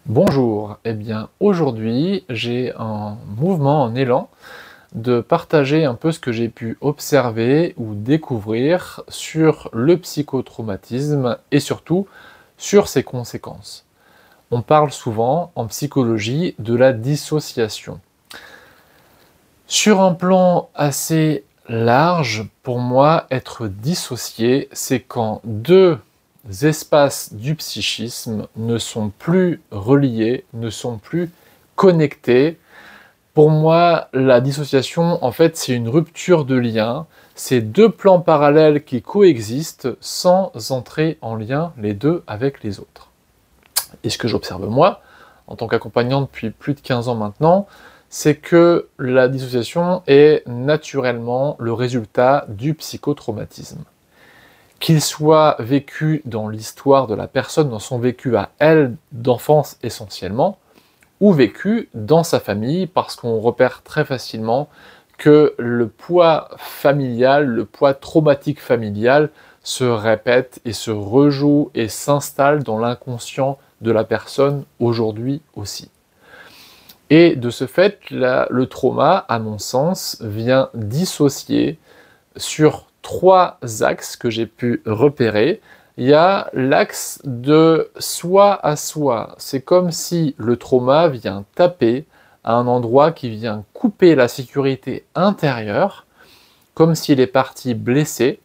Bonjour, eh bien aujourd'hui j'ai un mouvement, un élan de partager un peu ce que j'ai pu observer ou découvrir sur le psychotraumatisme et surtout sur ses conséquences. On parle souvent en psychologie de la dissociation. Sur un plan assez large, pour moi, être dissocié, c'est quand deux espaces du psychisme ne sont plus reliés, ne sont plus connectés. Pour moi, la dissociation, en fait, c'est une rupture de lien. C'est deux plans parallèles qui coexistent sans entrer en lien les deux avec les autres. Et ce que j'observe moi, en tant qu'accompagnant depuis plus de 15 ans maintenant, c'est que la dissociation est naturellement le résultat du psychotraumatisme. Qu'il soit vécu dans l'histoire de la personne, dans son vécu à elle d'enfance essentiellement, ou vécu dans sa famille, parce qu'on repère très facilement que le poids familial, le poids traumatique familial se répète et se rejoue et s'installe dans l'inconscient de la personne aujourd'hui aussi. Et de ce fait, le trauma, à mon sens, vient dissocier sur trois axes que j'ai pu repérer. Il y a l'axe de soi à soi. C'est comme si le trauma vient taper à un endroit qui vient couper la sécurité intérieure, comme si les parties blessées,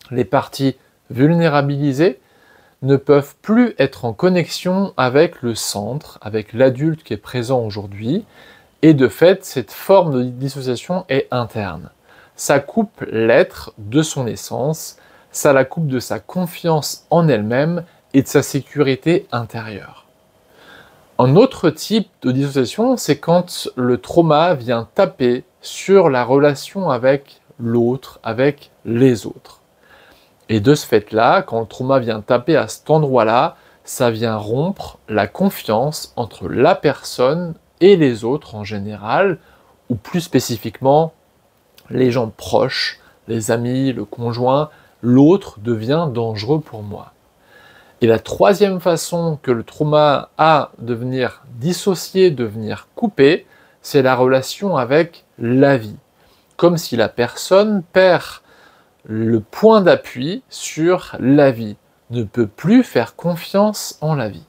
les parties vulnérabilisées, ne peuvent plus être en connexion avec le centre, avec l'adulte qui est présent aujourd'hui, et de fait, cette forme de dissociation est interne. Ça coupe l'être de son essence, ça la coupe de sa confiance en elle-même et de sa sécurité intérieure. Un autre type de dissociation, c'est quand le trauma vient taper sur la relation avec l'autre, avec les autres. Et de ce fait-là, quand le trauma vient taper à cet endroit-là, ça vient rompre la confiance entre la personne et les autres en général, ou plus spécifiquement, les gens proches, les amis, le conjoint, l'autre devient dangereux pour moi. Et la troisième façon que le trauma a de venir dissocier, de venir couper, c'est la relation avec la vie. Comme si la personne perd le point d'appui sur la vie, ne peut plus faire confiance en la vie.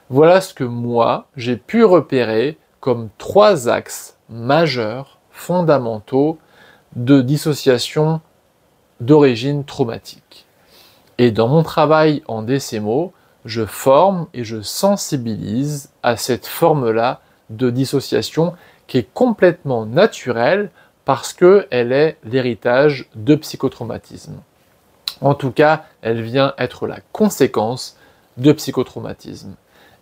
Voilà ce que moi, j'ai pu repérer comme trois axes majeurs, fondamentaux, de dissociation d'origine traumatique. Et dans mon travail en DCMO, je forme et je sensibilise à cette forme-là de dissociation qui est complètement naturelle parce qu'elle est l'héritage de psychotraumatisme. En tout cas, elle vient être la conséquence de psychotraumatisme.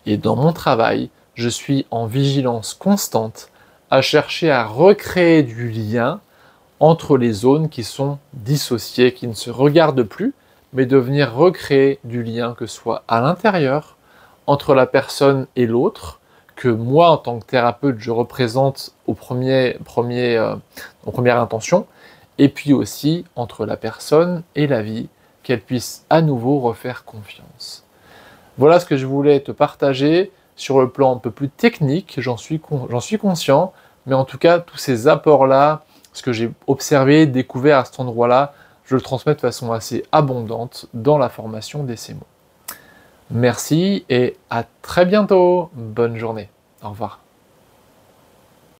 Et dans mon travail, je suis en vigilance constante à chercher à recréer du lien entre les zones qui sont dissociées, qui ne se regardent plus, mais de venir recréer du lien, que ce soit à l'intérieur, entre la personne et l'autre, que moi, en tant que thérapeute, je représente en première intention, et puis aussi entre la personne et la vie, qu'elle puisse à nouveau refaire confiance. Voilà ce que je voulais te partager sur le plan un peu plus technique, j'en suis conscient, mais en tout cas, tous ces apports-là, ce que j'ai observé, découvert à cet endroit-là, je le transmets de façon assez abondante dans la formation DCMO. Merci et à très bientôt. Bonne journée. Au revoir.